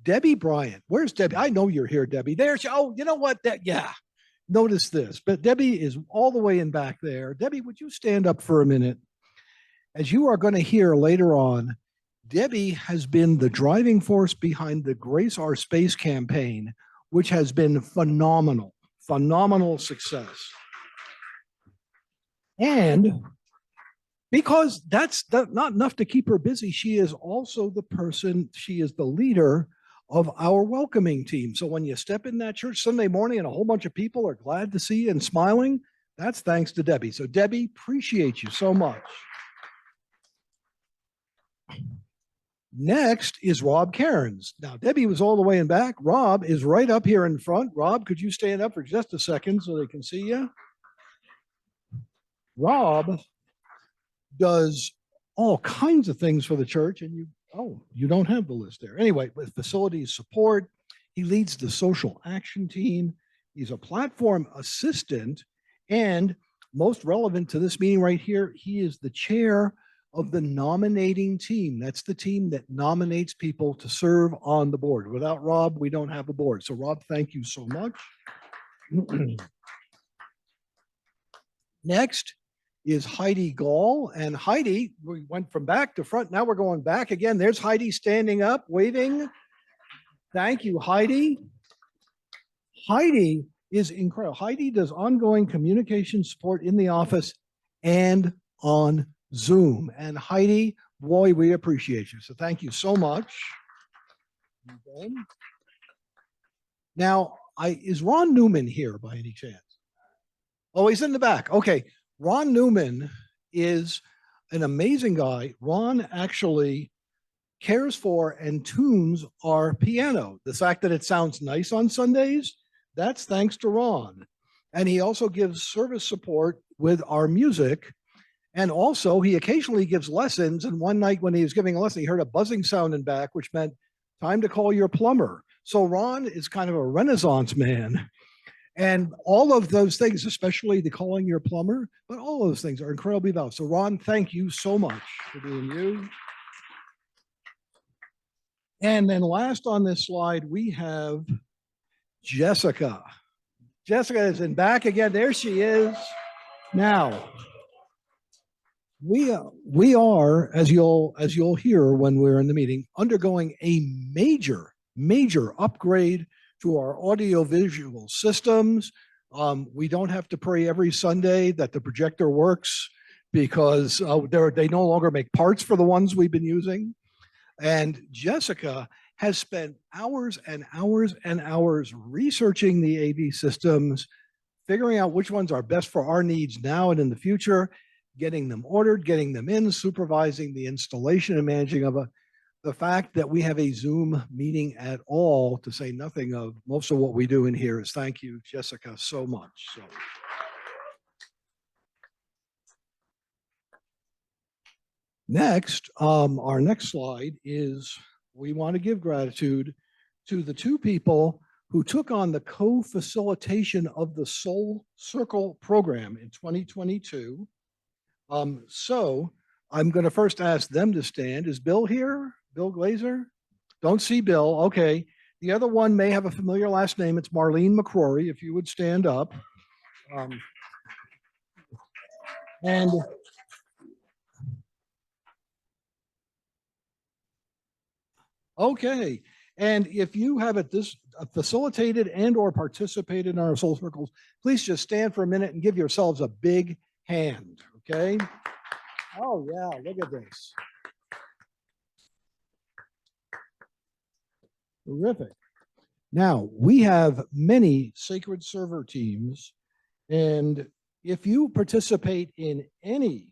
Debbie Bryant. Where's Debbie? I know you're here, Debbie. There she, oh, you know what? Yeah. Notice this, but Debbie is all the way in back there. Debbie, would you stand up for a minute? As you are going to hear later on, Debbie has been the driving force behind the Grace Our Space campaign, which has been phenomenal, phenomenal success. And because that's not enough to keep her busy, she is also the person, she is the leader of our welcoming team. So when you step in that church Sunday morning and a whole bunch of people are glad to see you and smiling, that's thanks to Debbie. So Debbie, appreciate you so much. Next is Rob Cairns. Now, Debbie was all the way in back. Rob is right up here in front. Rob, could you stand up for just a second so they can see you? Rob does all kinds of things for the church, and you don't have the list there. Anyway, with facilities support, he leads the social action team. He's a platform assistant, and most relevant to this meeting right here, he is the chair of the nominating team. That's the team that nominates people to serve on the board. Without Rob, we don't have a board. So Rob, thank you so much. Next is Heidi Gall. And Heidi, we went from back to front. Now we're going back again. There's Heidi standing up, waving. Thank you, Heidi. Heidi is incredible. Heidi does ongoing communication support in the office and on Zoom. And Heidi, boy, we appreciate you. So thank you so much. Okay. Now, is Ron Newman here by any chance? Oh, he's in the back. Okay. Ron Newman is an amazing guy. Ron actually cares for and tunes our piano. The fact that it sounds nice on Sundays, that's thanks to Ron. And he also gives service support with our music. And also, he occasionally gives lessons. And one night when he was giving a lesson, he heard a buzzing sound in back, which meant time to call your plumber. So Ron is kind of a Renaissance man. And all of those things, especially the calling your plumber, but all of those things are incredibly valuable. So Ron, thank you so much for being you. And then last on this slide, we have Jessica. Jessica is in back again. There she is. Now, we are, as you'll hear when we're in the meeting, undergoing a major upgrade to our audio-visual systems. We don't have to pray every Sunday that the projector works because they no longer make parts for the ones we've been using. And Jessica has spent hours and hours and hours researching the AV systems, figuring out which ones are best for our needs now and in the future, getting them ordered, getting them in, supervising the installation and managing of the fact that we have a Zoom meeting at all, to say nothing of most of what we do in here, is thank you, Jessica, so much. So. Next, our next slide is we want to give gratitude to the two people who took on the co-facilitation of the Soul Circle program in 2022. So I'm going to first ask them to stand. Is Bill here? Bill Glazer? Don't see Bill. Okay. The other one may have a familiar last name. It's Marlene McCrory, if you would stand up. And okay. And if you have facilitated and or participated in our Soul Circles, please just stand for a minute and give yourselves a big hand. Okay. Oh yeah, look at this. Terrific. Now, we have many Sacred Server teams, and if you participate in any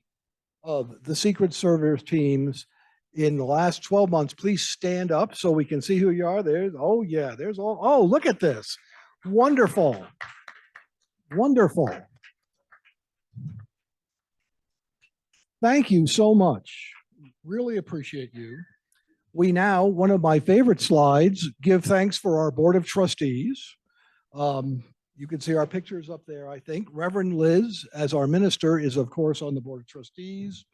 of the Sacred Server teams in the last 12 months, please stand up so we can see who you are. There's, oh yeah, there's all, oh, look at this. Wonderful. Wonderful. Thank you so much. Really appreciate you. We now, one of my favorite slides, give thanks for our Board of Trustees. You can see our pictures up there, I think. Reverend Liz, as our minister, is of course on the Board of Trustees.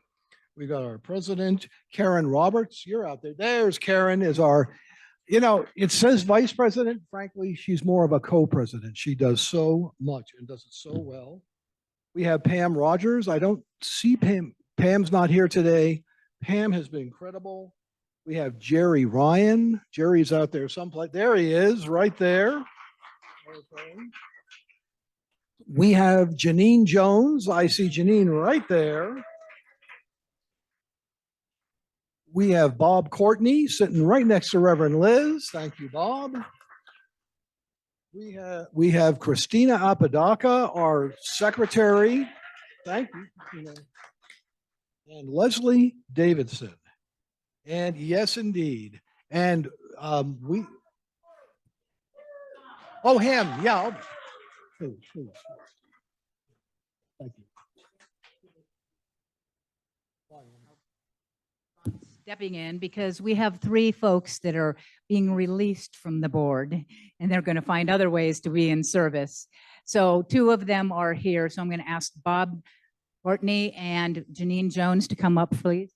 We got our president, Karen Roberts. You're out there. There's Karen, is our You know, it says vice president. Frankly, she's more of a co-president. She does so much and does it so well. We have Pam Rogers. I don't see Pam. Pam's not here today. Pam has been incredible. We have Jerry Ryan. Jerry's out there someplace. There he is, right there. Okay. We have Janine Jones. I see Janine right there. We have Bob Courtney sitting right next to Reverend Liz. Thank you, Bob. We have Christina Apodaca, our secretary. Thank you. And Leslie Davidson. And yes, indeed. And we. Oh, him. Yeah. Please. Thank you. Stepping in because we have 3 folks that are being released from the board and they're going to find other ways to be in service. So 2 of them are here. So I'm going to ask Bob Courtney and Janine Jones to come up, please.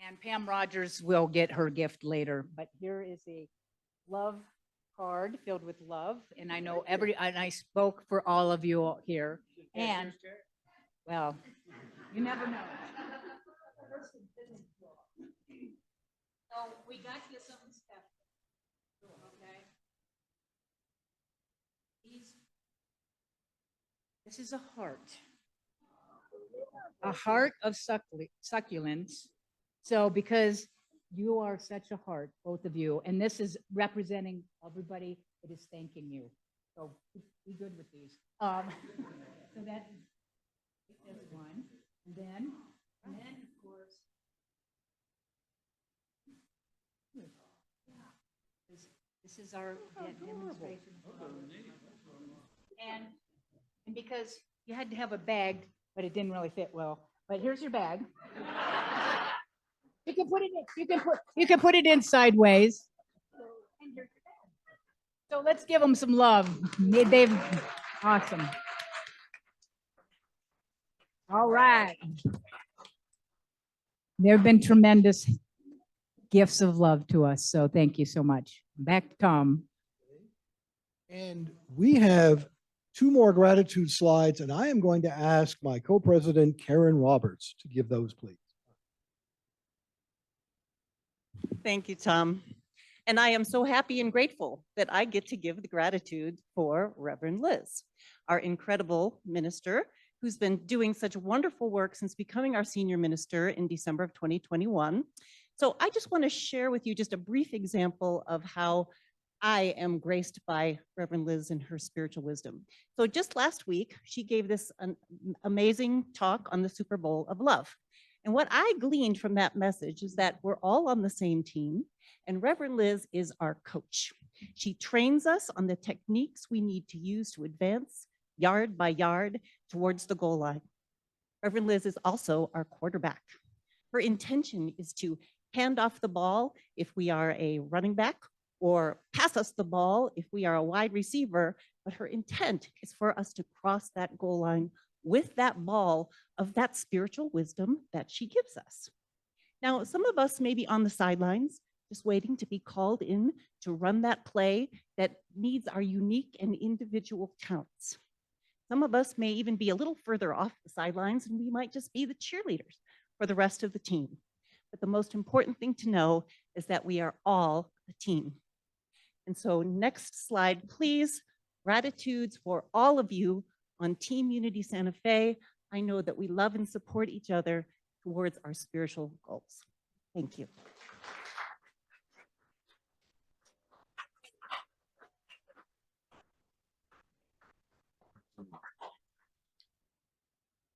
And Pam Rogers will get her gift later, but here is a love card filled with love. And I know and I spoke for all of you here. And well, you never know. So we got you something special. Okay. This is a heart of succulents. So because you are such a heart, both of you, and this is representing everybody that is thanking you. So be good with these. So that is one, and then of course, this is our demonstration. And because you had to have a bag, but it didn't really fit well. But here's your bag. You can put it in. You can put it in sideways. So let's give them some love. They've awesome. All right. There have been tremendous gifts of love to us. So thank you so much. Back to Tom. And we have 2 more gratitude slides, and I am going to ask my co-president, Karen Roberts, to give those, please. Thank you, Tom. And I am so happy and grateful that I get to give the gratitude for Reverend Liz, our incredible minister, who's been doing such wonderful work since becoming our senior minister in December of 2021. So I just want to share with you just a brief example of how I am graced by Reverend Liz and her spiritual wisdom. So just last week, she gave this amazing talk on the Super Bowl of love. And what I gleaned from that message is that we're all on the same team, and Reverend Liz is our coach. She trains us on the techniques we need to use to advance yard by yard towards the goal line. Reverend Liz is also our quarterback. Her intention is to hand off the ball if we are a running back, or pass us the ball if we are a wide receiver, but her intent is for us to cross that goal line with that ball of that spiritual wisdom that she gives us. Now, some of us may be on the sidelines, just waiting to be called in to run that play that needs our unique and individual talents. Some of us may even be a little further off the sidelines, and we might just be the cheerleaders for the rest of the team. But the most important thing to know is that we are all a team. And so next slide, please. Gratitudes for all of you on Team Unity Santa Fe. I know that we love and support each other towards our spiritual goals. Thank you.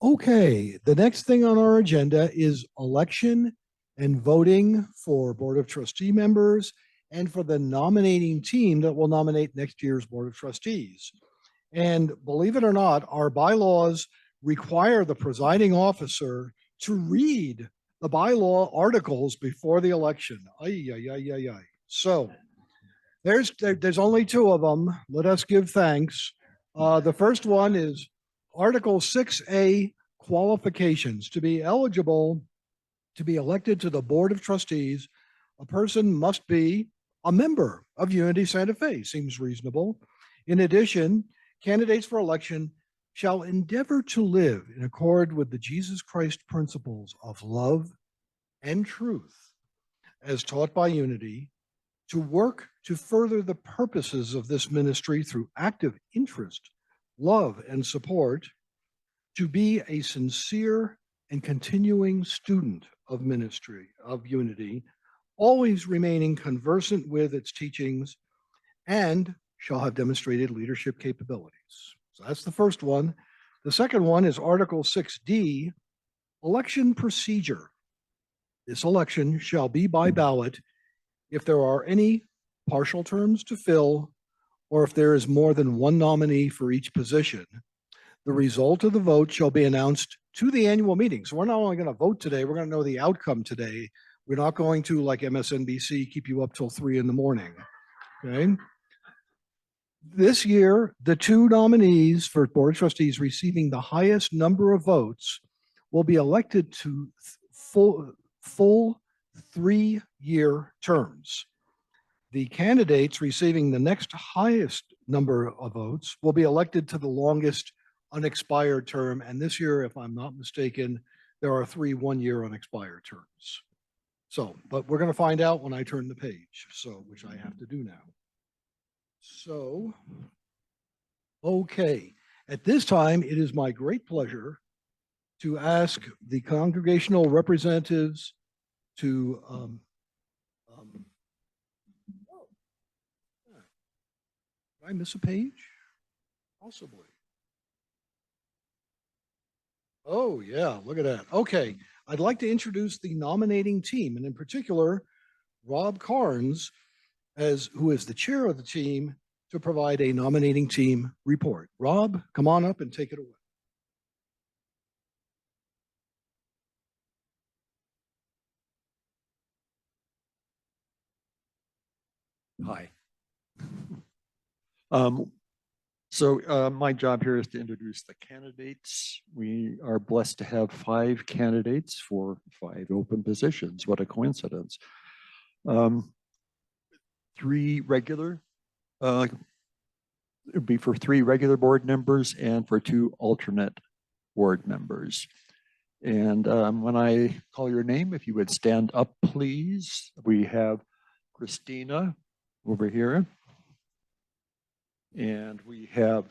Okay, the next thing on our agenda is election and voting for Board of Trustee members and for the nominating team that will nominate next year's Board of Trustees. And believe it or not, our bylaws require the presiding officer to read the bylaw articles before the election. Ay, ay, ay, ay, ay. So there's only 2 of them. Let us give thanks. The first one is Article 6A, qualifications. To be eligible To be elected to the Board of Trustees, a person must be a member of Unity Santa Fe. Seems reasonable. In addition, candidates for election shall endeavor to live in accord with the Jesus Christ principles of love and truth as taught by Unity, to work to further the purposes of this ministry through active interest, love, and support, to be a sincere and continuing student of ministry of Unity, always remaining conversant with its teachings, and shall have demonstrated leadership capabilities. So that's the first one. The second one is Article 6D, election procedure. This election shall be by ballot if there are any partial terms to fill, or if there is more than one nominee for each position. The result of the vote shall be announced to the annual meeting. So we're not only going to vote today, we're going to know the outcome today. We're not going to, like MSNBC, keep you up till 3 in the morning. Okay. This year, the two nominees for Board of Trustees receiving the highest number of votes will be elected to full 3-year terms. The candidates receiving the next highest number of votes will be elected to the longest unexpired term. And this year, if I'm not mistaken, there are 3 one-year unexpired terms. So, but we're going to find out when I turn the page, so which I have to do now. So, okay, at this time, it is my great pleasure to ask the congregational representatives to did I miss a page? Possibly. Oh, yeah, look at that. Okay, I'd like to introduce the nominating team, and in particular, Rob Carnes, who is the chair of the team, to provide a nominating team report. Rob, come on up and take it away. Hi. My job here is to introduce the candidates. We are blessed to have 5 candidates for 5 open positions. What a coincidence. 3 regular, it would be for 3 regular board members and for 2 alternate board members. And when I call your name, if you would stand up, please. We have Christina over here. And we have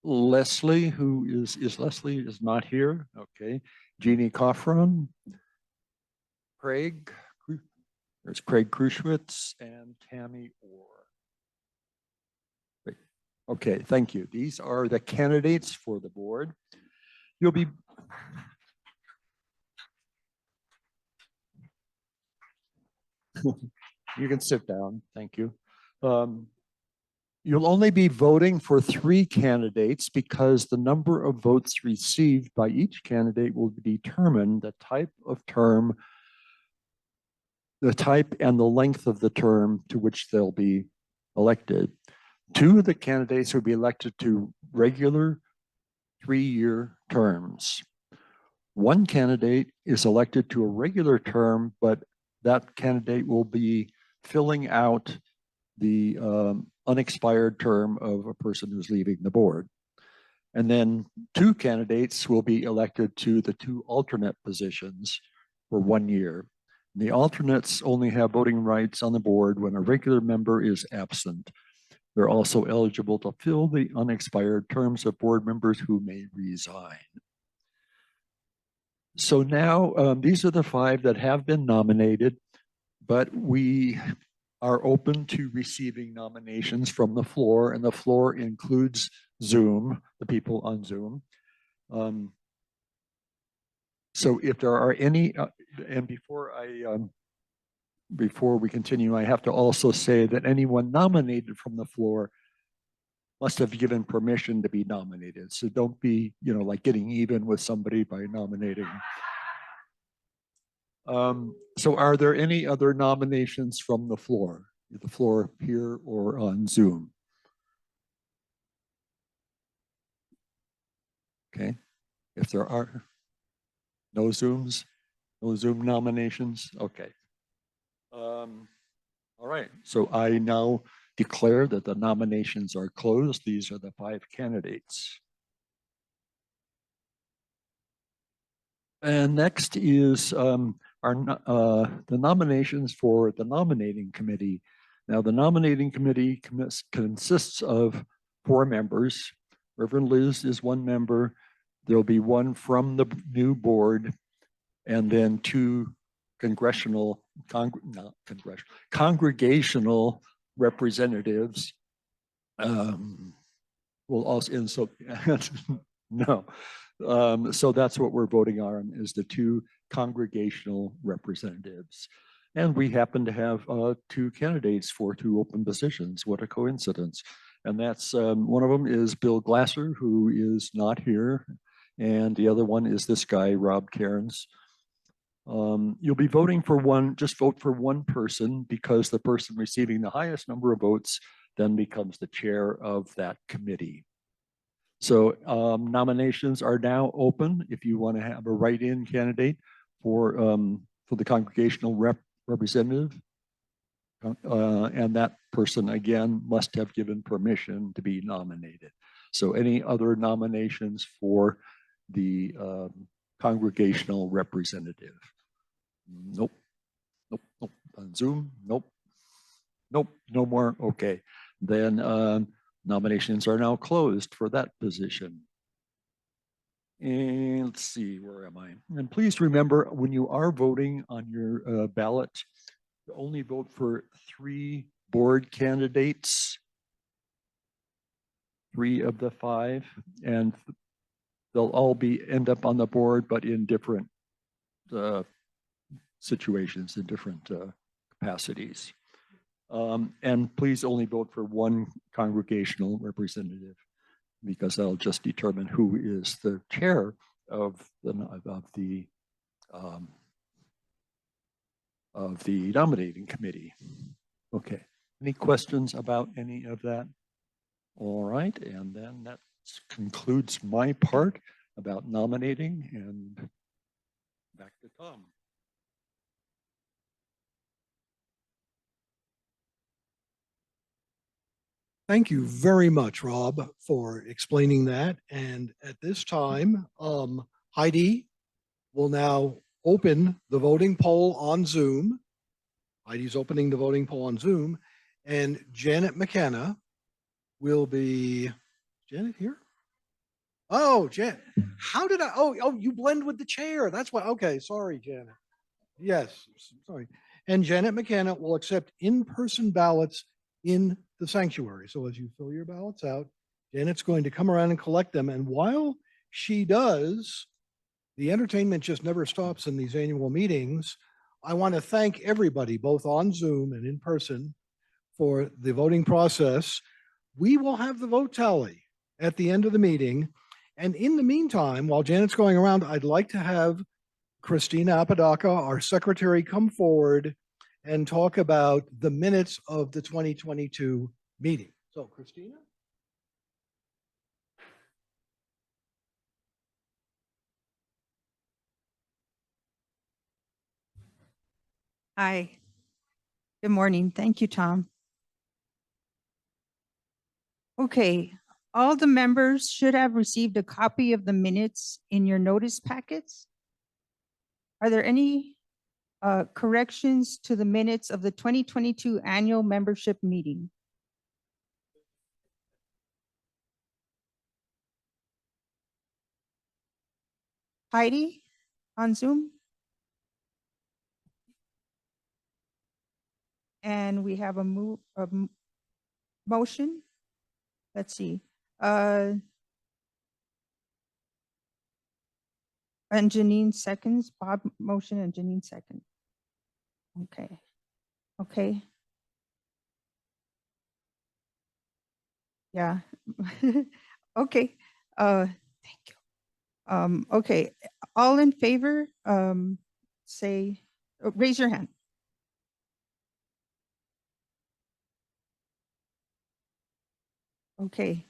Leslie, who Leslie is not here. Okay. Jeannie Coffron, Craig, there's Craig Kruschwitz, and Tammy Orr. Great. Okay, thank you. These are the candidates for the board. You'll be you can sit down. Thank you. You'll only be voting for 3 candidates because the number of votes received by each candidate will determine the type of term, the type and the length of the term to which they'll be elected. 2 of the candidates will be elected to regular 3-year terms. 1 candidate is elected to a regular term, but that candidate will be filling out the unexpired term of a person who's leaving the board. And then 2 candidates will be elected to the 2 alternate positions for 1 year. The alternates only have voting rights on the board when a regular member is absent. They're also eligible to fill the unexpired terms of board members who may resign. So now these are the 5 that have been nominated, but we are open to receiving nominations from the floor, and the floor includes Zoom, the people on Zoom. So if there are any, and before we continue, I have to also say that anyone nominated from the floor must have given permission to be nominated. So don't be, like getting even with somebody by nominating. So are there any other nominations from the floor here or on Zoom? Okay, if there are no Zooms, No Zoom nominations? Okay. All right, so I now declare that the nominations are closed. These are the 5 candidates. And next is the nominations for the nominating committee. Now, the nominating committee consists of 4 members. Reverend Liz is 1 member. There'll be 1 from the new board, and then 2 congregational representatives. Will also, and so, no. So that's what we're voting on, is the 2 congregational representatives. And we happen to have 2 candidates for 2 open positions. What a coincidence. And that's, one of them is Bill Glasser, who is not here. And the other one is this guy, Rob Cairns. You'll be voting for just vote for 1 person, because the person receiving the highest number of votes then becomes the chair of that committee. So nominations are now open if you want to have a write-in candidate for the congregational representative. And that person, again, must have given permission to be nominated. So any other nominations for the congregational representative? Nope. Nope. Nope. On Zoom? Nope. Nope. No more. Okay. Then nominations are now closed for that position. And let's see, where am I? And please remember, when you are voting on your ballot, only vote for 3 board candidates, 3 of the 5, and they'll all end up on the board, but in different situations, in different capacities. And please only vote for 1 congregational representative, because that'll just determine who is the chair of the nominating committee. Okay, any questions about any of that? All right, and then that concludes my part about nominating, and back to Tom. Thank you very much, Rob, for explaining that. And at this time, Heidi will now open the voting poll on Zoom. Heidi's opening the voting poll on Zoom, and Janet McKenna will be, Janet here? Oh, Janet, how did I, oh, you blend with the chair. That's why, okay, sorry, Janet. Yes, sorry. And Janet McKenna will accept in-person ballots in the sanctuary. So as you fill your ballots out, Janet's going to come around and collect them. And while she does, the entertainment just never stops in these annual meetings. I want to thank everybody, both on Zoom and in person, for the voting process. We will have the vote tally at the end of the meeting. And in the meantime, while Janet's going around, I'd like to have Christina Apodaca, our secretary, come forward and talk about the minutes of the 2022 meeting. So, Christina? Hi. Good morning. Thank you, Tom. Okay, all the members should have received a copy of the minutes in your notice packets. Are there any corrections to the minutes of the 2022 annual membership meeting? Heidi on Zoom? And we have a motion. Let's see. And Janine seconds, Bob motion and Janine second. Okay. Okay. Yeah. Okay. Thank you. Okay. All in favor, say, raise your hand. Okay.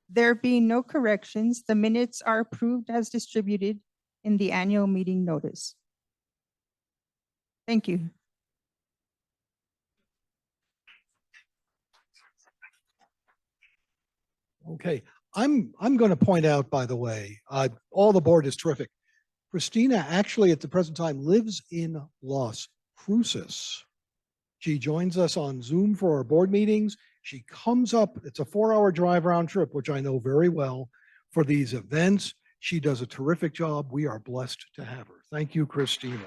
There being no corrections, the minutes are approved as distributed in the annual meeting notice. Thank you. Okay, I'm going to point out, by the way, all the board is terrific. Christina actually at the present time lives in Las Cruces. She joins us on Zoom for our board meetings. She comes up, it's a 4-hour drive round trip, which I know very well, for these events. She does a terrific job. We are blessed to have her. Thank you, Christina.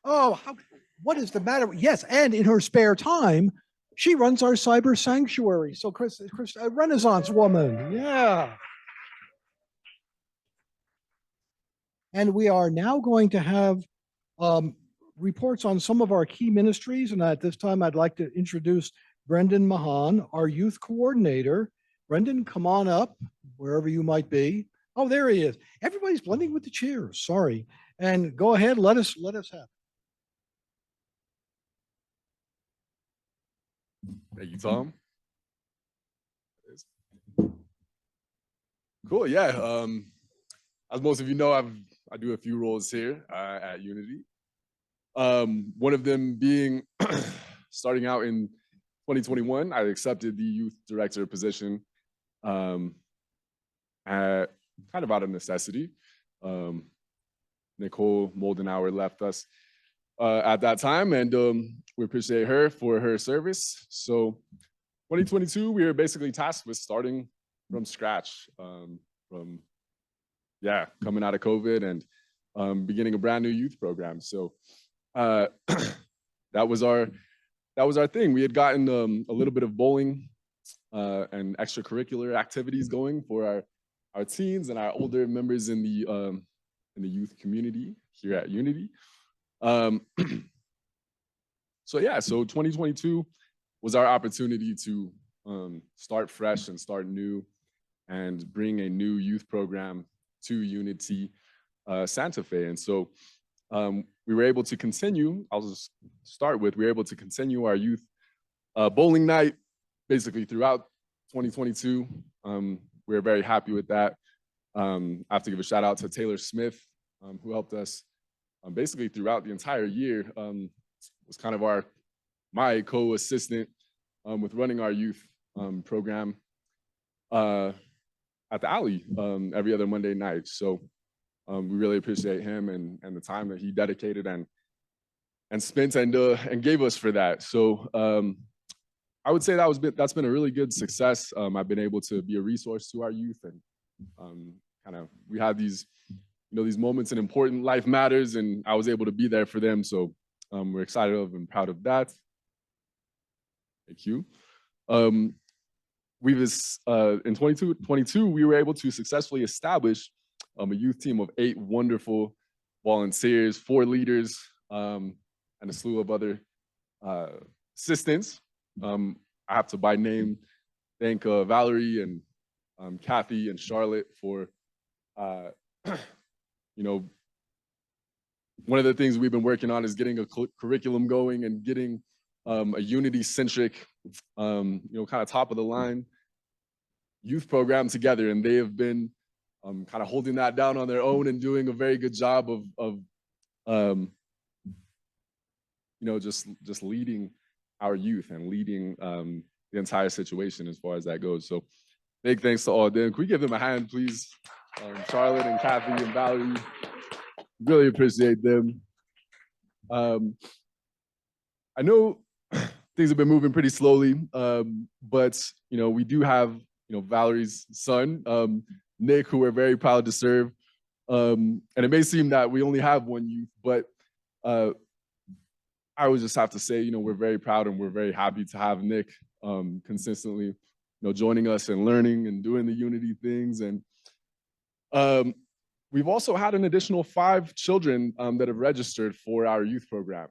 Oh, what is the matter? Yes, and in her spare time, she runs our cyber sanctuary. So Chris, a Renaissance woman, yeah. And we are now going to have reports on some of our key ministries. And at this time, I'd like to introduce Brendan Mahan, our youth coordinator. Brendan, come on up, wherever you might be. Oh, there he is. Everybody's blending with the chairs. Sorry. And go ahead, let us have. Thank you, Tom. Cool. Yeah. As most of you know, I do a few roles here at Unity. One of them being starting out in 2021, I accepted the youth director position at kind of out of necessity. Nicole Moldenauer left us at that time, and we appreciate her for her service. So 2022, we were basically tasked with starting from scratch, from coming out of COVID and beginning a brand new youth program. So that was our thing. We had gotten a little bit of bowling and extracurricular activities going for our teens and our older members in the youth community here at Unity. So 2022 was our opportunity to start fresh and start new and bring a new youth program to Unity Santa Fe. And so we were able to continue, I'll just start with, we were able to continue our youth bowling night basically throughout 2022. We were very happy with that. I have to give a shout out to Taylor Smith, who helped us basically throughout the entire year. Was kind of my co-assistant with running our youth program at the Alley every other Monday night. So we really appreciate him and the time that he dedicated and spent and gave us for that. So I would say that's been a really good success. I've been able to be a resource to our youth, and we had these moments in important life matters, and I was able to be there for them. So we're excited of and proud of that. Thank you. In 2022, we were able to successfully establish a youth team of 8 wonderful volunteers, 4 leaders, and a slew of other assistants. I have to by name thank Valerie and Kathy and Charlotte for, one of the things we've been working on is getting a curriculum going and getting a Unity-centric, kind of top of the line youth program together. And they have been kind of holding that down on their own and doing a very good job of just leading our youth and leading the entire situation as far as that goes. So big thanks to all of them. Can we give them a hand, please? Charlotte and Kathy and Valerie, really appreciate them. I know things have been moving pretty slowly, but we do have Valerie's son, Nick, who we're very proud to serve. And it may seem that we only have one youth, but I would just have to say, we're very proud and we're very happy to have Nick consistently, joining us and learning and doing the Unity things. And we've also had an additional 5 children that have registered for our youth program.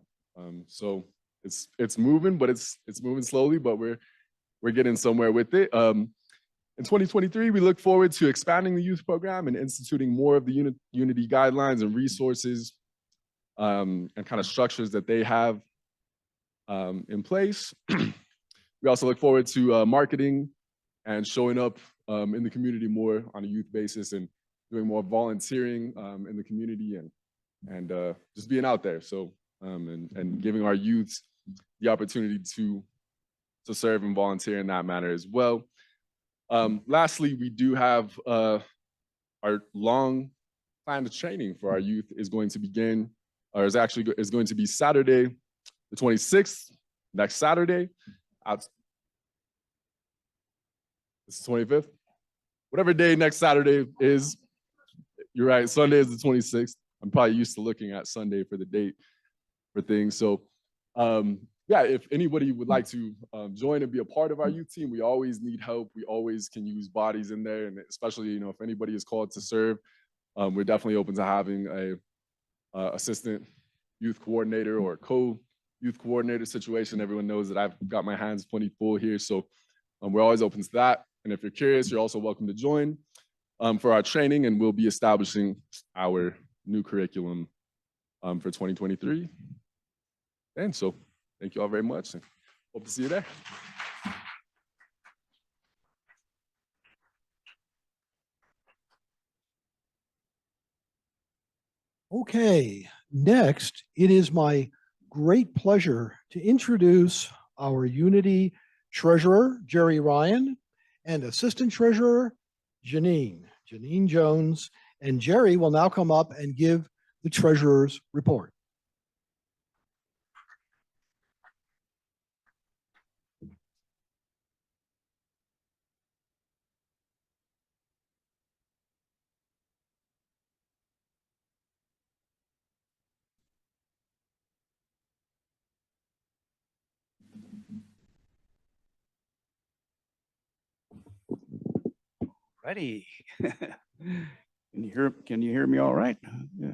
So it's moving, but it's moving slowly, but we're getting somewhere with it. In 2023, we look forward to expanding the youth program and instituting more of the Unity guidelines and resources and kind of structures that they have in place. We also look forward to marketing and showing up in the community more on a youth basis and doing more volunteering in the community and just being out there. So and giving our youths the opportunity to serve and volunteer in that manner as well. Lastly, we do have our long planned training for our youth is going to begin, or is going to be Saturday, the 26th, next Saturday. It's the 25th. Whatever day next Saturday is, you're right, Sunday is the 26th. I'm probably used to looking at Sunday for the date for things. So yeah, if anybody would like to join and be a part of our youth team, we always need help. We always can use bodies in there. And especially, you know, if anybody is called to serve, we're definitely open to having a assistant youth coordinator or co-youth coordinator situation. Everyone knows that I've got my hands plenty full here. So we're always open to that. And if you're curious, you're also welcome to join for our training, and we'll be establishing our new curriculum for 2023. And so thank you all very much, and hope to see you there. Okay, next, it is my great pleasure to introduce our Unity Treasurer, Jerry Ryan, and Assistant Treasurer, Janine Jones. And Jerry will now come up and give the Treasurer's report. Ready. Can you hear me all right? Yeah.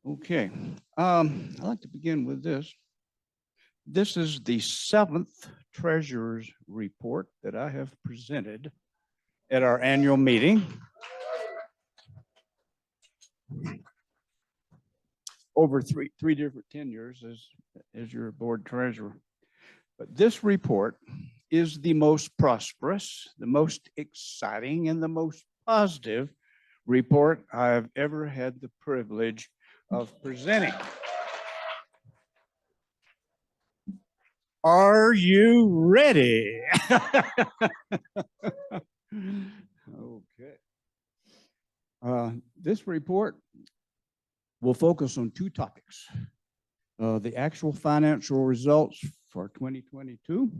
Okay. I'd like to begin with this. This is the 7th Treasurer's Report that I have presented at our annual meeting. Over three different tenures as your board treasurer. But this report is the most prosperous, the most exciting, and the most positive report I've ever had the privilege of presenting. Are you ready? Okay. This report will focus on 2 topics. The actual financial results for 2022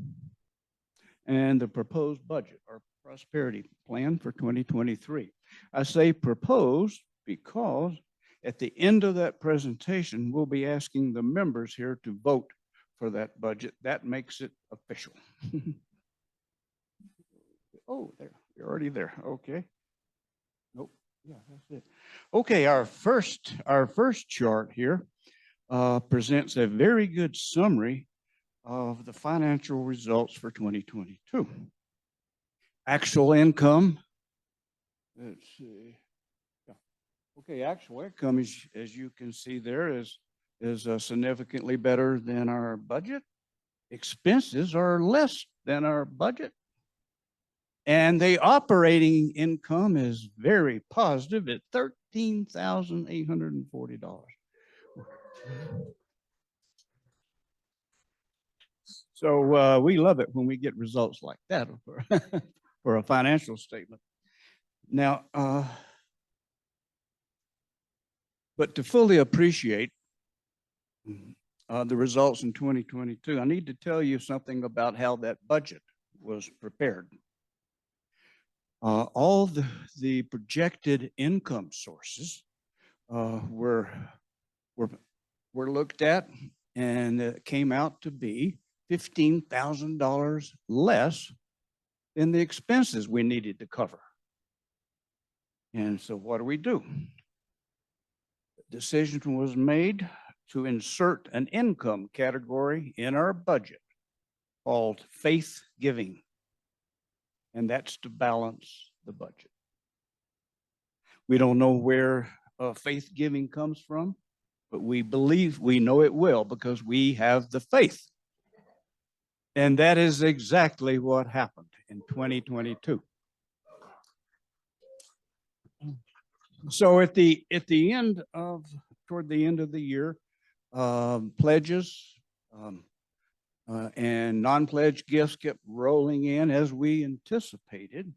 and the proposed budget or prosperity plan for 2023. I say proposed because at the end of that presentation, we'll be asking the members here to vote for that budget. That makes it official. Oh, there, you're already there. Okay. Nope. Yeah, that's it. Okay, our first chart here presents a very good summary of the financial results for 2022. Actual income. Let's see. Yeah. Okay, actual income is, as you can see there, is significantly better than our budget. Expenses are less than our budget. And the operating income is very positive at $13,840. So we love it when we get results like that for a financial statement. Now, but to fully appreciate the results in 2022, I need to tell you something about how that budget was prepared. All the projected income sources were looked at, and it came out to be $15,000 less than the expenses we needed to cover. And so what do? The decision was made to insert an income category in our budget called faith giving. And that's to balance the budget. We don't know where faith giving comes from, but we believe we know it will because we have the faith. And that is exactly what happened in 2022. So at the end of, toward the end of the year, pledges and non-pledge gifts kept rolling in as we anticipated.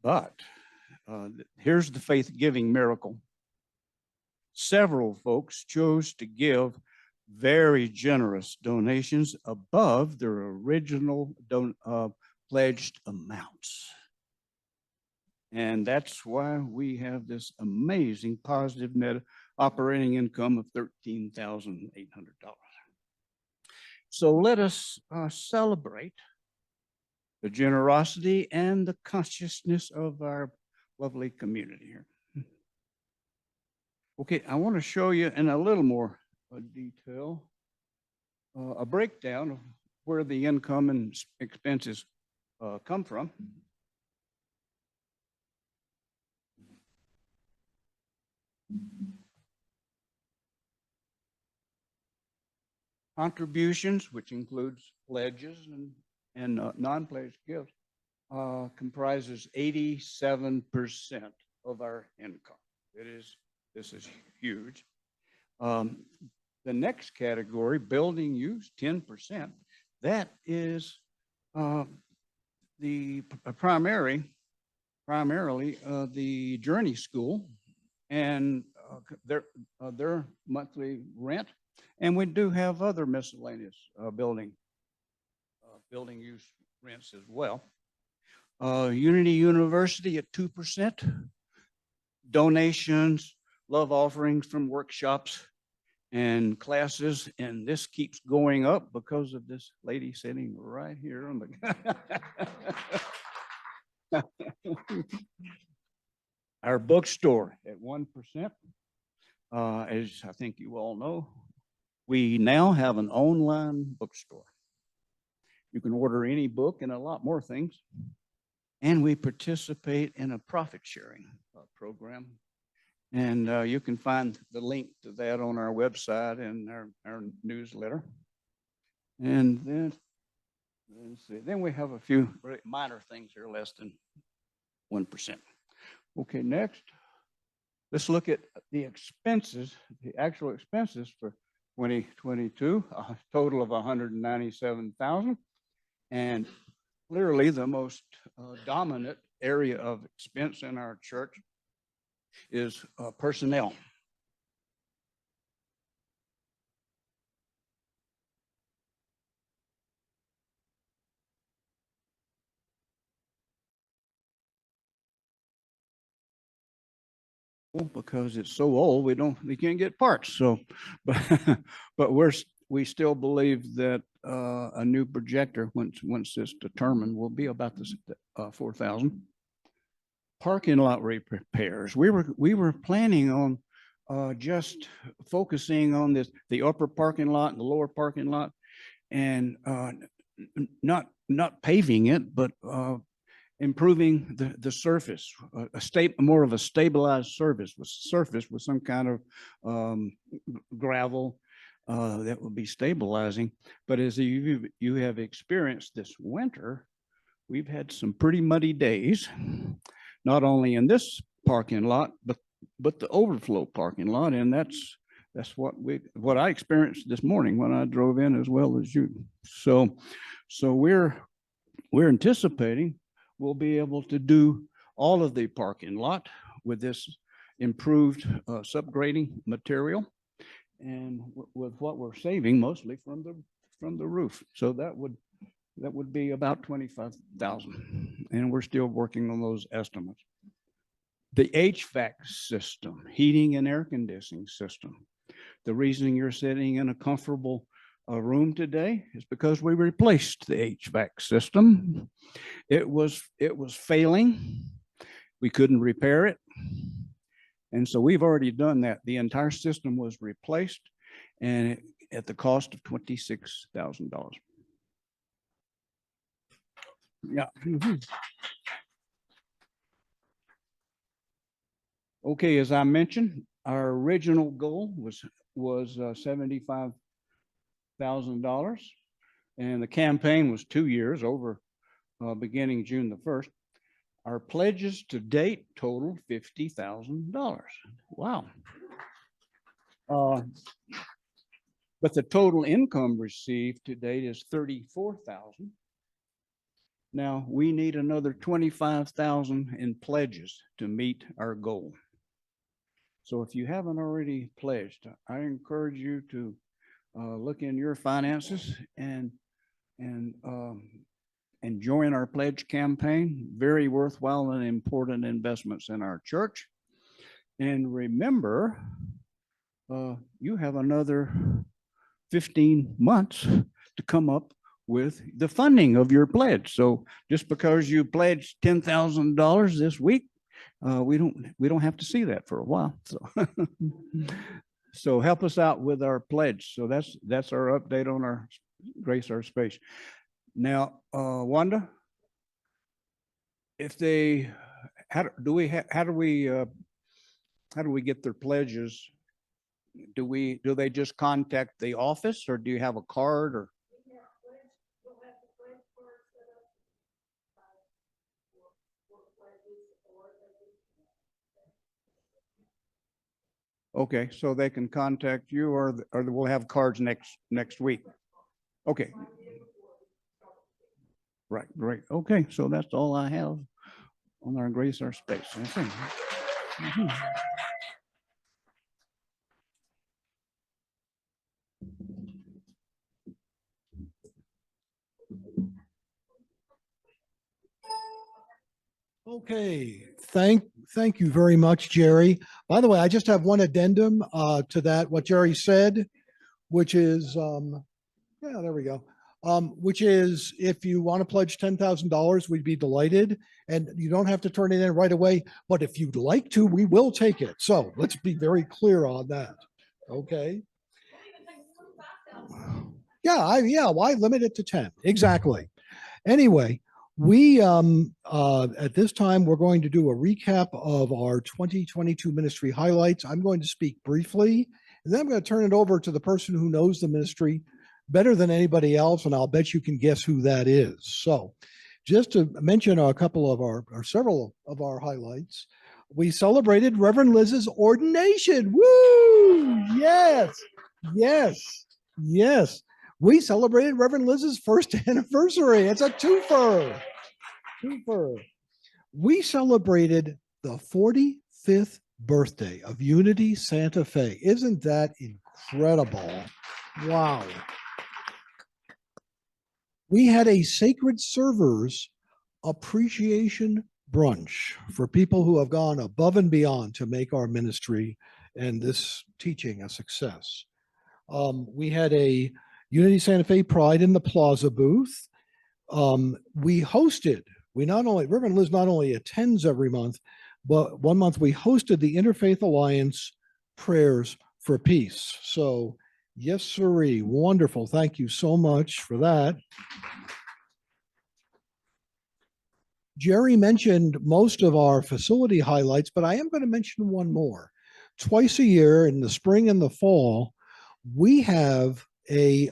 But here's the faith-giving miracle. Several folks chose to give very generous donations above their original pledged amounts. And that's why we have this amazing positive net operating income of $13,800. So let us celebrate the generosity and the consciousness of our lovely community here. Okay, I want to show you in a little more detail a breakdown of where the income and expenses come from. Contributions, which includes pledges and non-pledged gifts, comprises 87% of our income. This is huge. The next category, building use, 10%. That is the primarily the Journey School and their monthly rent. And we do have other miscellaneous building use rents as well. Unity University at 2%. Donations, love offerings from workshops and classes, and this keeps going up because of this lady sitting right here on the our bookstore at 1%. As I think you all know, we now have an online bookstore. You can order any book and a lot more things. And we participate in a profit sharing program. And you can find the link to that on our website and our newsletter. And then, let's see, then we have a few minor things here, less than 1%. Okay, next, let's look at the expenses, the actual expenses for 2022, a total of 197,000. And clearly the most dominant area of expense in our church is personnel. Because it's so old, we can't get parts. So, but we still believe that a new projector, once it's determined, will be about this 4,000. Parking lot repairs. We were planning on just focusing on the upper parking lot and the lower parking lot, and not paving it, but improving the surface, more of a stabilized surface with some kind of gravel that will be stabilizing. But as you have experienced this winter, we've had some pretty muddy days, not only in this parking lot, but the overflow parking lot, and that's what I experienced this morning when I drove in, as well as you. So we're anticipating we'll be able to do all of the parking lot with this improved subgrading material, and with what we're saving mostly from the roof. So that would be about 25,000, and we're still working on those estimates. The HVAC system, heating and air conditioning system. The reason you're sitting in a comfortable room today is because we replaced the HVAC system. It was failing. We couldn't repair it. And so we've already done that. The entire system was replaced, and at the cost of $26,000. Yeah. Okay, as I mentioned, our original goal was $75,000, and the campaign was 2 years over, beginning June the 1st. Our pledges to date total $50,000. Wow. But the total income received to date is 34,000. Now, we need another 25,000 in pledges to meet our goal. So if you haven't already pledged, I encourage you to look in your finances and join our pledge campaign. Very worthwhile and important investments in our church. And remember, you have another 15 months to come up with the funding of your pledge. So just because you pledged $10,000 this week, we don't have to see that for a while. So, so help us out with our pledge. So that's our update on our Grace Our Space. Now, Wanda, if they, how do we get their pledges? Do they just contact the office, or do you have a card, or? Okay, so they can contact you, or we'll have cards next week. Okay. Right, great. Okay, so that's all I have on our Grace Our Space. Okay. Mhm. Okay, thank you very much, Jerry. By the way, I just have one addendum to that, what Jerry said, which is, yeah, there we go. Which is, if you want to pledge $10,000, we'd be delighted. And you don't have to turn it in right away, but if you'd like to, we will take it. So let's be very clear on that. Okay. Yeah, why limit it to 10? Exactly. Anyway, we at this time we're going to do a recap of our 2022 ministry highlights. I'm going to speak briefly, and then I'm going to turn it over to the person who knows the ministry better than anybody else, and I'll bet you can guess who that is. So just to mention a couple of our, or several of our highlights, we celebrated Reverend Liz's ordination. Woo! Yes, yes, yes. We celebrated Reverend Liz's first anniversary. It's a twofer. We celebrated the 45th birthday of Unity Santa Fe. Isn't that incredible? Wow. We had a Sacred Servers appreciation brunch for people who have gone above and beyond to make our ministry and this teaching a success. We had a Unity Santa Fe Pride in the Plaza booth. Reverend Liz not only attends every month, but one month we hosted the Interfaith Alliance Prayers for Peace. So yes, sirree, wonderful. Thank you so much for that. Jerry mentioned most of our facility highlights, but I am going to mention one more. Twice a year in the spring and the fall, we have a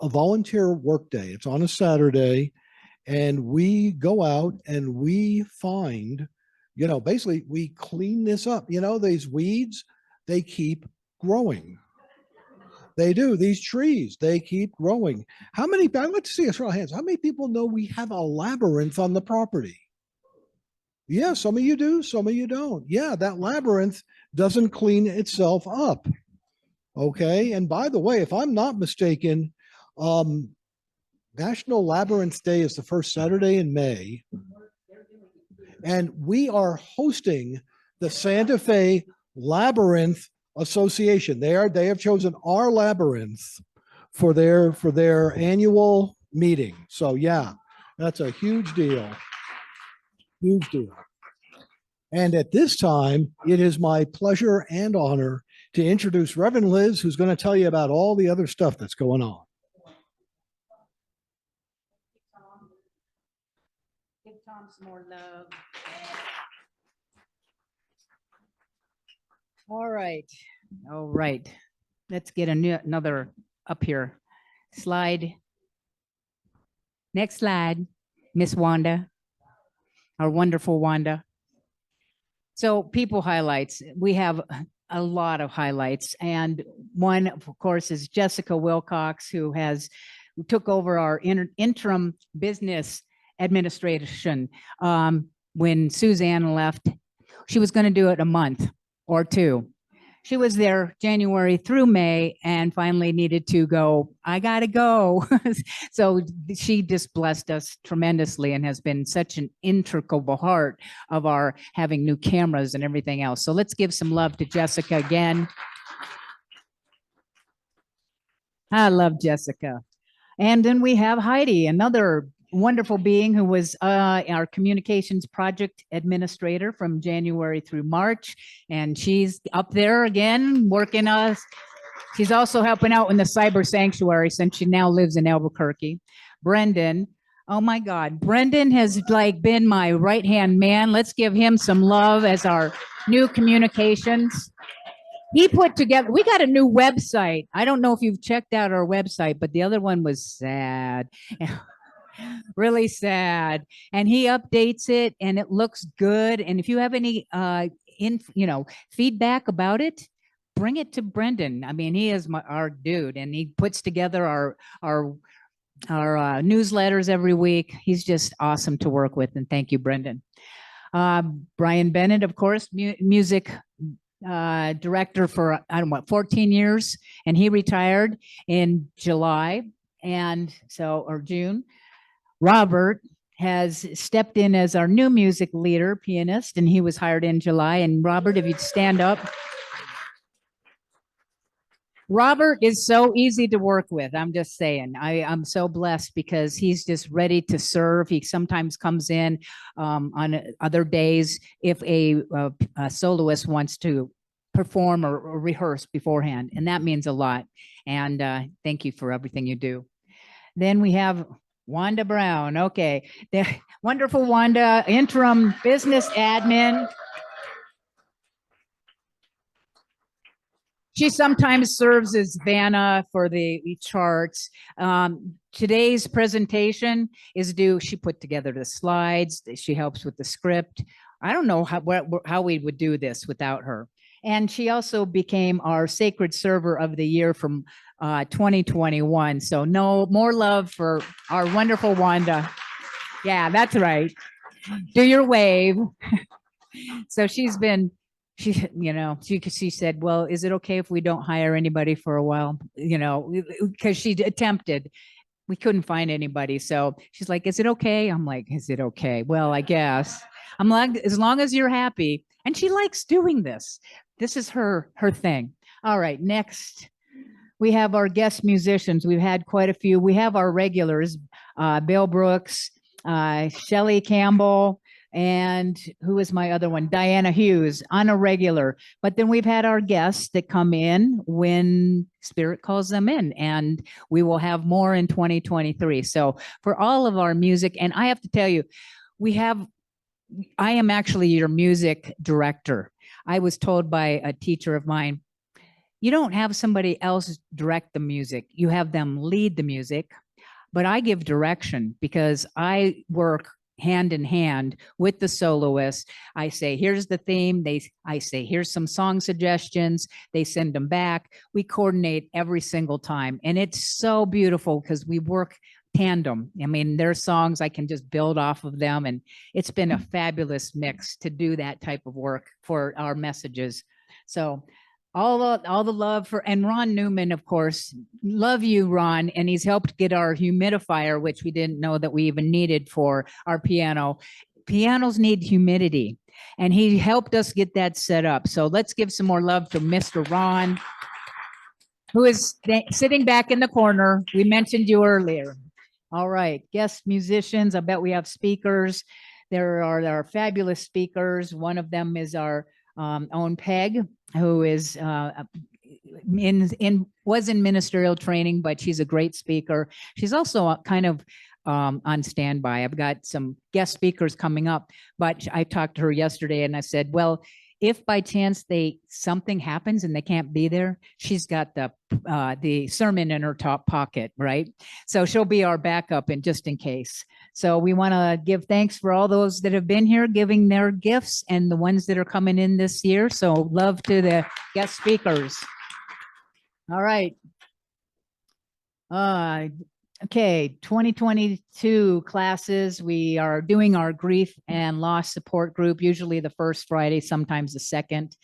volunteer work day. It's on a Saturday, and we go out and we find, basically we clean this up. These weeds, they keep growing. They do. These trees, they keep growing. I'd like to see a show of hands. How many people know we have a labyrinth on the property? Yeah, some of you do, some of you don't. Yeah, that labyrinth doesn't clean itself up. Okay, and by the way, if I'm not mistaken, National Labyrinth Day is the first Saturday in May, and we are hosting the Santa Fe Labyrinth Association. They have chosen our labyrinth for their annual meeting. So yeah, that's a huge deal. Huge deal. And at this time, it is my pleasure and honor to introduce Reverend Liz, who's going to tell you about all the other stuff that's going on. Give Tom some more love. All right. Let's get another up here. Slide. Next slide, Miss Wanda. our wonderful Wanda. So people highlights, we have a lot of highlights. And one, of course, is Jessica Wilcox, who took over our interim business administration when Suzanne left. She was going to do it a month or two. She was there January through May and finally needed to go, I gotta go. So she just blessed us tremendously and has been such an integral part of our having new cameras and everything else. So let's give some love to Jessica again. I love Jessica. And then we have Heidi, another wonderful being who was our communications project administrator from January through March. And she's up there again working us. She's also helping out in the cyber sanctuary since she now lives in Albuquerque. Brendan, oh my God, Brendan has like been my right-hand man. Let's give him some love as our new communications. He put together, we got a new website. I don't know if you've checked out our website, but the other one was sad. Really sad. And he updates it and it looks good. And if you have any feedback about it, bring it to Brendan. I mean, he is our dude, and he puts together our newsletters every week. He's just awesome to work with. And thank you, Brendan. Brian Bennett, of course, music director for, 14 years, and he retired in July or June. Robert has stepped in as our new music leader, pianist, and he was hired in July. And Robert, if you'd stand up. Robert is so easy to work with. I'm just saying, I'm so blessed because he's just ready to serve. He sometimes comes in on other days if a soloist wants to perform or rehearse beforehand. And that means a lot. And thank you for everything you do. Then we have Wanda Brown. Okay. The wonderful Wanda, interim business admin. She sometimes serves as Vanna for the charts. Today's presentation is due. She put together the slides. She helps with the script. I don't know how we would do this without her. And she also became our sacred server of the year from 2021. So no more love for our wonderful Wanda. Yeah, that's right. Do your wave. So she said, well, is it okay if we don't hire anybody for a while? Because she attempted. We couldn't find anybody. So she's like, is it okay? I'm like, is it okay? Well, I guess. I'm like, as long as you're happy. And she likes doing this. This is her thing. All right, next. We have our guest musicians. We've had quite a few. We have our regulars, Bill Brooks, Shelly Campbell, and who is my other one? Diana Hughes, on a regular. But then we've had our guests that come in when Spirit calls them in, and we will have more in 2023. So for all of our music, and I have to tell you, I am actually your music director. I was told by a teacher of mine, you don't have somebody else direct the music. You have them lead the music, but I give direction because I work hand in hand with the soloist. I say, here's the theme. I say, here's some song suggestions. They send them back. We coordinate every single time. And it's so beautiful because we work tandem. I mean, their songs, I can just build off of them. And it's been a fabulous mix to do that type of work for our messages. So all the love and Ron Newman, of course, love you, Ron. And he's helped get our humidifier, which we didn't know that we even needed for our piano. Pianos need humidity, and he helped us get that set up. So let's give some more love to Mr. Ron, who is sitting back in the corner. We mentioned you earlier. All right, guest musicians. I bet we have speakers. There are fabulous speakers. One of them is our own Peg, who is was in ministerial training, but she's a great speaker. She's also kind of on standby. I've got some guest speakers coming up, but I talked to her yesterday and I said, well, if by chance something happens and they can't be there, she's got the sermon in her top pocket, right? So she'll be our backup and just in case. So we want to give thanks for all those that have been here giving their gifts and the ones that are coming in this year. So love to the guest speakers. All right. Okay, 2022 classes. We are doing our grief and loss support group, usually the first Friday, sometimes the second.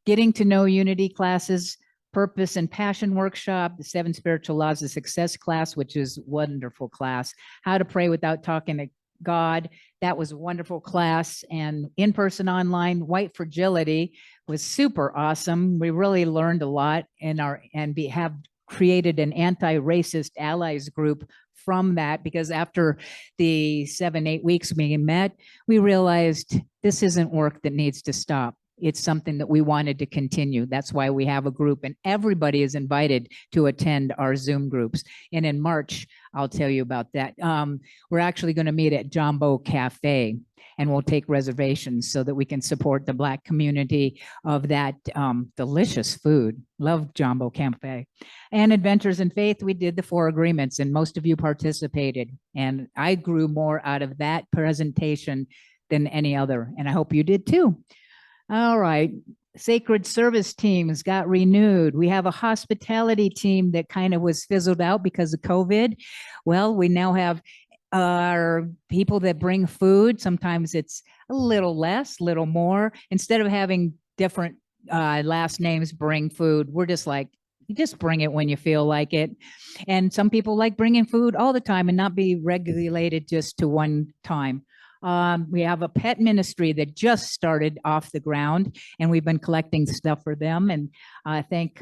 Getting to know unity classes, purpose and passion workshop, the 7 spiritual laws of success class, which is wonderful class. How to pray without talking to God. That was a wonderful class. And in-person online, white fragility was super awesome. We really learned a lot have created an anti-racist allies group from that, because after the 7-8 weeks we met, we realized this isn't work that needs to stop. It's something that we wanted to continue. That's why we have a group, and everybody is invited to attend our Zoom groups. And in March, I'll tell you about that. We're actually going to meet at Jumbo Cafe, and we'll take reservations so that we can support the Black community of that delicious food. Love Jumbo Cafe. And Adventures in Faith, we did the 4 agreements, and most of you participated. And I grew more out of that presentation than any other, and I hope you did too. All right. Sacred service teams got renewed. We have a hospitality team that kind of was fizzled out because of COVID. Well, we now have our people that bring food. Sometimes it's a little less, little more. Instead of having different last names bring food, we're just like, you just bring it when you feel like it. And some people like bringing food all the time and not be regulated just to one time. We have a pet ministry that just started off the ground, and we've been collecting stuff for them. And I think,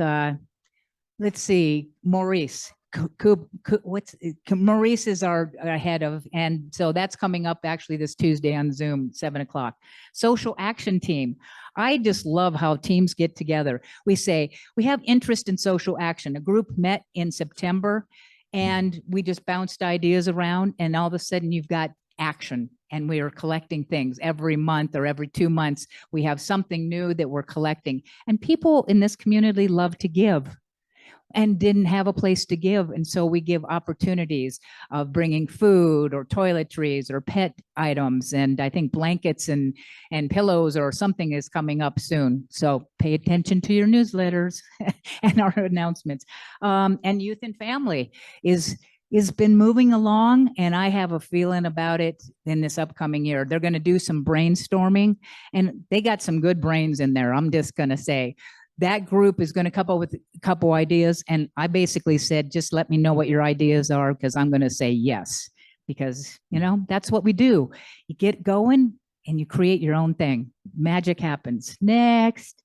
let's see, Maurice. Maurice is our head of, and so that's coming up actually this Tuesday on Zoom, 7 o'clock. Social action team. I just love how teams get together. We say, we have interest in social action. A group met in September, and we just bounced ideas around, and all of a sudden you've got action. And we are collecting things every month or every 2 months. We have something new that we're collecting. And people in this community love to give and didn't have a place to give. And so we give opportunities of bringing food or toiletries or pet items. And I think blankets and pillows or something is coming up soon. So pay attention to your newsletters and our announcements. And youth and family is been moving along, and I have a feeling about it in this upcoming year. They're going to do some brainstorming, and they got some good brains in there. I'm just going to say that group is going to come up with a couple ideas, and I basically said, just let me know what your ideas are, because I'm going to say yes, because, you know, that's what we do. You get going and you create your own thing. Magic happens. Next,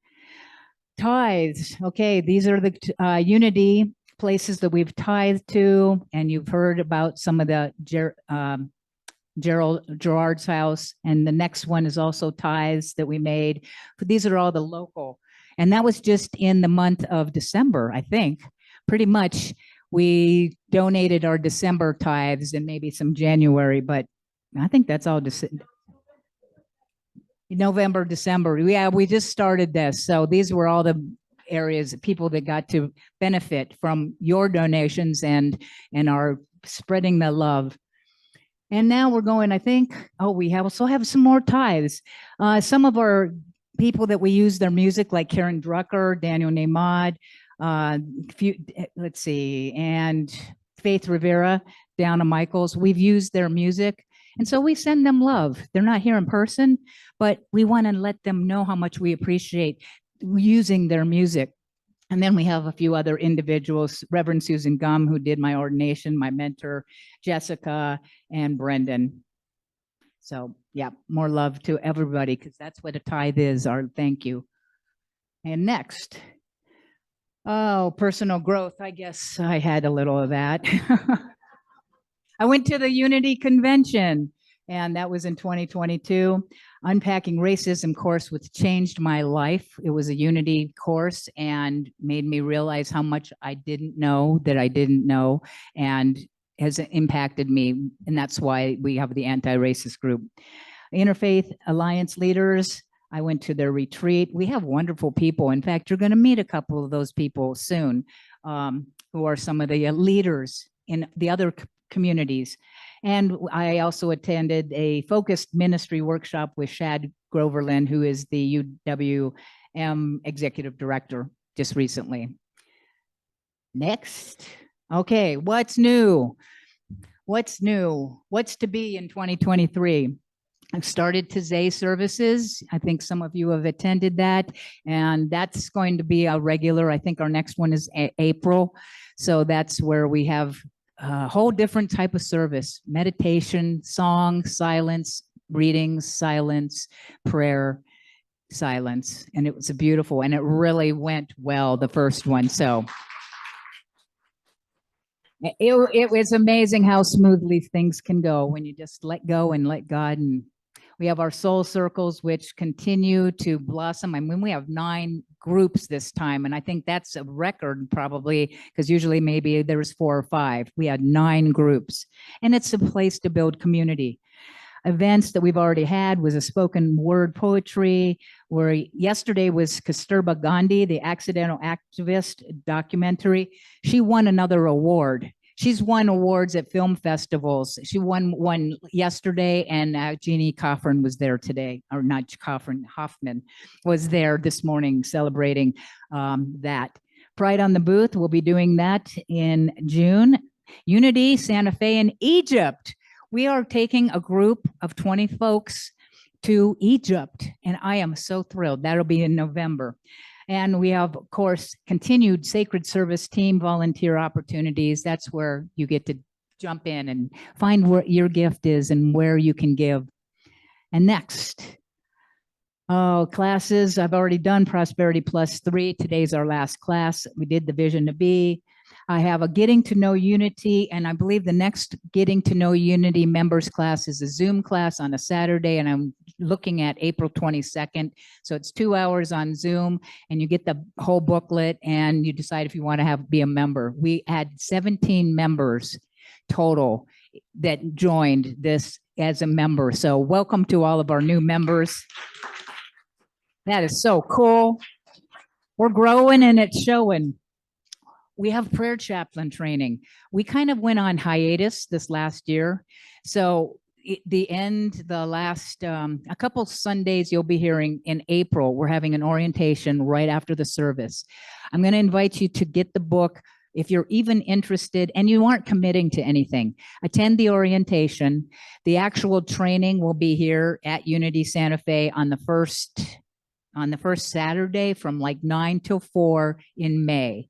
tithes. Okay, these are the unity places that we've tithed to, and you've heard about some of the Gerard's house, and the next one is also tithes that we made. But these are all the local, and that was just in the month of December, I think. Pretty much, we donated our December tithes and maybe some January, but I think that's all November, December. Yeah, we just started this, so these were all the areas, people that got to benefit from your donations and are spreading the love. And now we're going, I think, we also have some more tithes. Some of our people that we use their music, like Karen Drucker, Daniel Nemad, let's see, and Faith Rivera, Donna Michaels, we've used their music. And so we send them love. They're not here in person, but we want to let them know how much we appreciate using their music. And then we have a few other individuals, Reverend Susan Gum, who did my ordination, my mentor, Jessica, and Brendan. So yeah, more love to everybody, because that's what a tithe is, our thank you. And next, personal growth. I guess I had a little of that. I went to the Unity Convention, and that was in 2022. Unpacking Racism course, which changed my life. It was a Unity course and made me realize how much I didn't know that I didn't know, and has impacted me. And that's why we have the anti-racist group. Interfaith Alliance leaders, I went to their retreat. We have wonderful people. In fact, you're going to meet a couple of those people soon, who are some of the leaders in the other communities. And I also attended a focused ministry workshop with Shad Groverland, who is the UWM executive director, just recently. Next. Okay, what's new? What's new? What's to be in 2023? I've started Today services. I think some of you have attended that, and that's going to be a regular. I think our next one is April. So that's where we have a whole different type of service: meditation, song, silence, readings, silence, prayer, silence. And it was a beautiful, and it really went well, the first one. So it was amazing how smoothly things can go when you just let go and let God. And we have our soul circles, which continue to blossom. I mean, we have 9 groups this time, and I think that's a record probably, because usually maybe there's 4 or 5. We had 9 groups, and it's a place to build community. Events that we've already had was a spoken word poetry, where yesterday was Kasturba Gandhi, the accidental activist documentary. She won another award. She's won awards at film festivals. She won one yesterday, and Jeannie Coffin was there today, or not Coffin, Hoffman was there this morning celebrating that. Pride on the Booth, we'll be doing that in June. Unity Santa Fe in Egypt. We are taking a group of 20 folks to Egypt, and I am so thrilled. That'll be in November. And we have, of course, continued sacred service team volunteer opportunities. That's where you get to jump in and find where your gift is and where you can give. And next, classes. I've already done Prosperity Plus 3. Today's our last class. We did the Vision to Be. I have a Getting to Know Unity, and I believe the next Getting to Know Unity members class is a Zoom class on a Saturday, and I'm looking at April 22nd. So it's 2 hours on Zoom, and you get the whole booklet, and you decide if you want to be a member. We had 17 members total that joined this as a member. So welcome to all of our new members. That is so cool. We're growing and it's showing. We have prayer chaplain training. We kind of went on hiatus this last year. So the last, a couple Sundays you'll be hearing in April, we're having an orientation right after the service. I'm going to invite you to get the book. If you're even interested and you aren't committing to anything, attend the orientation. The actual training will be here at Unity Santa Fe on the first Saturday from like 9 till 4 in May.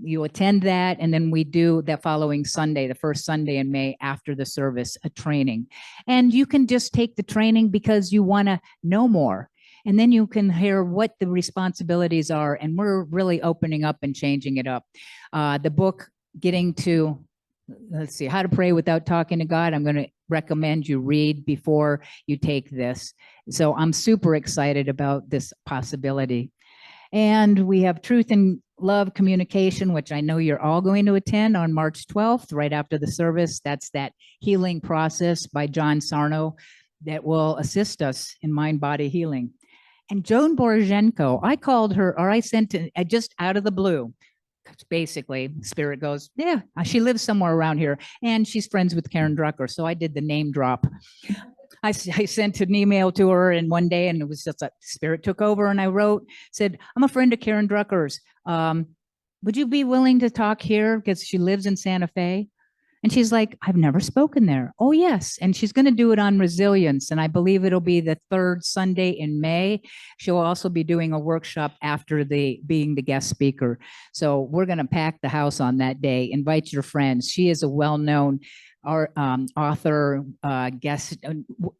You attend that, and then we do that following Sunday, the first Sunday in May after the service, a training. And you can just take the training because you want to know more. And then you can hear what the responsibilities are, and we're really opening up and changing it up. The book, Getting to, let's see, How to Pray Without Talking to God, I'm going to recommend you read before you take this. So I'm super excited about this possibility. And we have Truth and Love Communication, which I know you're all going to attend on March 12th, right after the service. That's that healing process by John Sarno that will assist us in mind-body healing. And Joan Borozhenko, I called her, or I sent it just out of the blue. Basically, Spirit goes, yeah, she lives somewhere around here, and she's friends with Karen Drucker. So I did the name drop. I sent an email to her, and one day, and it was just like Spirit took over, and I wrote, said, I'm a friend of Karen Drucker's. Would you be willing to talk here? Because she lives in Santa Fe. And she's like, I've never spoken there. Oh, yes. And she's going to do it on resilience. And I believe it'll be the 3rd Sunday in May. She'll also be doing a workshop after being the guest speaker. So we're going to pack the house on that day. Invite your friends. She is a well-known author, guest,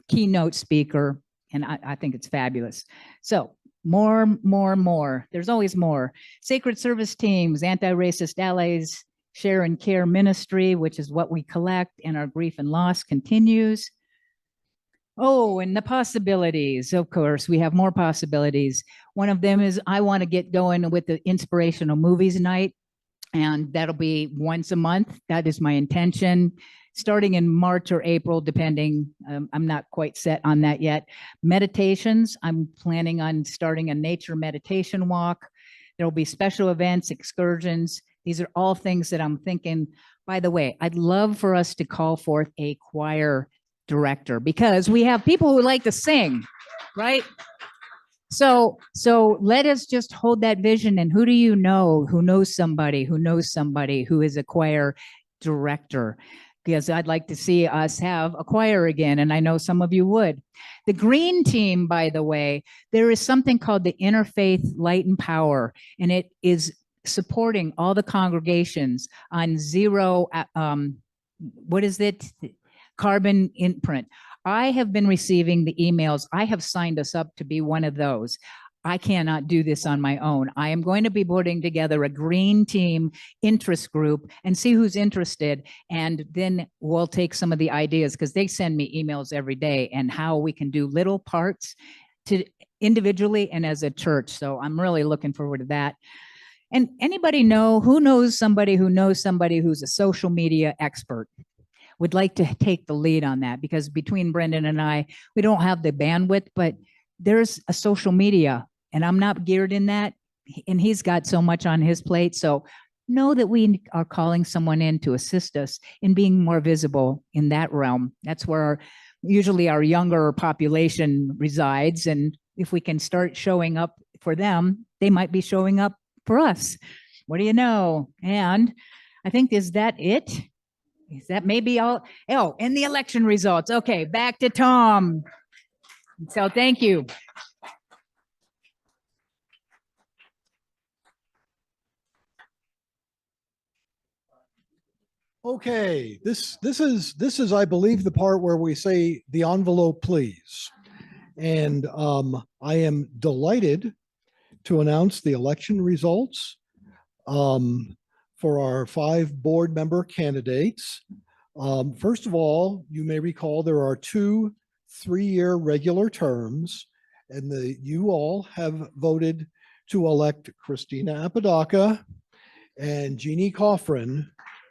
keynote speaker. And I think it's fabulous. So more. There's always more. Sacred service teams, anti-racist allies, Share and Care Ministry, which is what we collect, and our grief and loss continues. Oh, and the possibilities, of course, we have more possibilities. One of them is I want to get going with the inspirational movies night, and that'll be once a month. That is my intention. starting in March or April, depending. I'm not quite set on that yet. Meditations, I'm planning on starting a nature meditation walk. There will be special events, excursions. These are all things that I'm thinking. By the way, I'd love for us to call forth a choir director because we have people who like to sing, right? So let us just hold that vision. And who do you know who knows somebody who is a choir director? Because I'd like to see us have a choir again, and I know some of you would. The green team, by the way, there is something called the Interfaith Light and Power, and it is supporting all the congregations on zero, what is it? Carbon imprint. I have been receiving the emails. I have signed us up to be one of those. I cannot do this on my own. I am going to be putting together a green team interest group and see who's interested. And then we'll take some of the ideas because they send me emails every day and how we can do little parts to individually and as a church. So I'm really looking forward to that. And anybody know who knows somebody who's a social media expert? Would like to take the lead on that because between Brendan and I, we don't have the bandwidth, but there's a social media and I'm not geared in that. And he's got so much on his plate. So know that we are calling someone in to assist us in being more visible in that realm. That's where usually our younger population resides. And if we can start showing up for them, they might be showing up for us. What do you know? And I think, is that it? Is that maybe all? Oh, and the election results. Okay, back to Tom. So thank you. Okay, this is, I believe, the part where we say the envelope, please. And I am delighted to announce the election results for our 5 board member candidates. First of all, you may recall there are 2 3-year regular terms, and you all have voted to elect Christina Apodaca and Jeannie Coffrin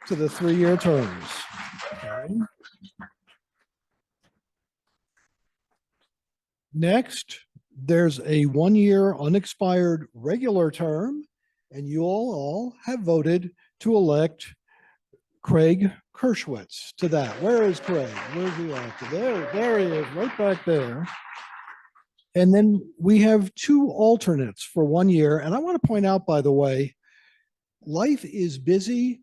to the 3-year terms. Okay. Next, there's a 1-year unexpired regular term, and you all have voted to elect Craig Kershwitz to that. Where is Craig? Where's he at? There he is, right back there. And then we have 2 alternates for 1 year. And I want to point out, by the way, life is busy.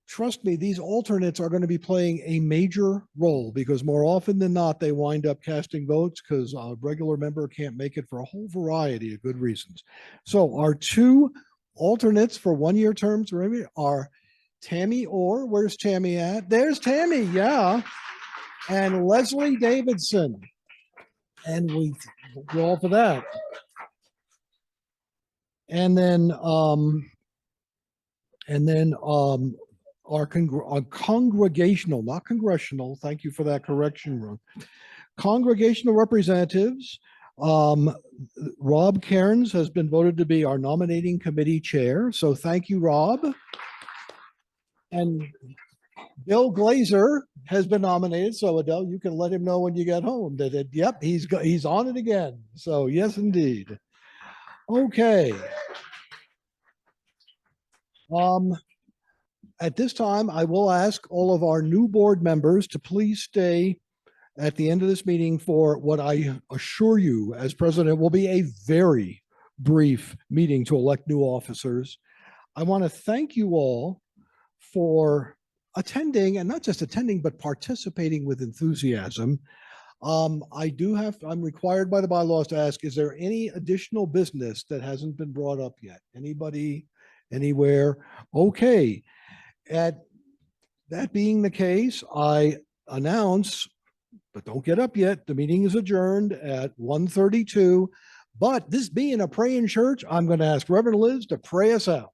Trust me, these alternates are going to be playing a major role because more often than not, they wind up casting votes because a regular member can't make it for a whole variety of good reasons. So our 2 alternates for 1-year terms are Tammy Orr. Where's Tammy at? There's Tammy, yeah. And Leslie Davidson. And we go all for that. And then our congregational, not congressional, thank you for that correction, Ron. Congregational representatives, Rob Cairns has been voted to be our nominating committee chair. So thank you, Rob. And Bill Glazer has been nominated. So Adele, you can let him know when you get home that yep, he's on it again. So yes, indeed. Okay. At this time, I will ask all of our new board members to please stay at the end of this meeting for what I assure you as president will be a very brief meeting to elect new officers. I want to thank you all for attending, and not just attending, but participating with enthusiasm. I'm required by the bylaws to ask, is there any additional business that hasn't been brought up yet? Anybody, anywhere? Okay. At that being the case, I announce, but don't get up yet, the meeting is adjourned at 1:32. But this being a praying church, I'm going to ask Reverend Liz to pray us out.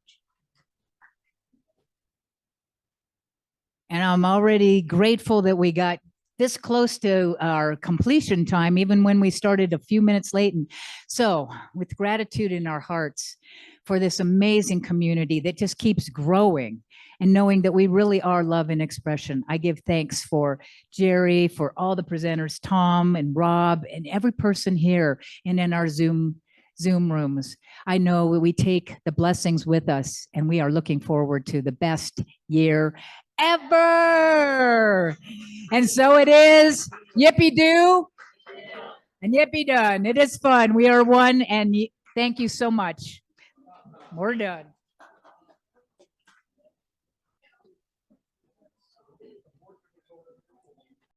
And I'm already grateful that we got this close to our completion time, even when we started a few minutes late. And so with gratitude in our hearts for this amazing community that just keeps growing and knowing that we really are love and expression. I give thanks for Jerry, for all the presenters, Tom and Rob, and every person here and in our Zoom rooms. I know we take the blessings with us, and we are looking forward to the best year ever. And so it is. Yippee doo and yippee done. It is fun. We are one, and thank you so much. We're done.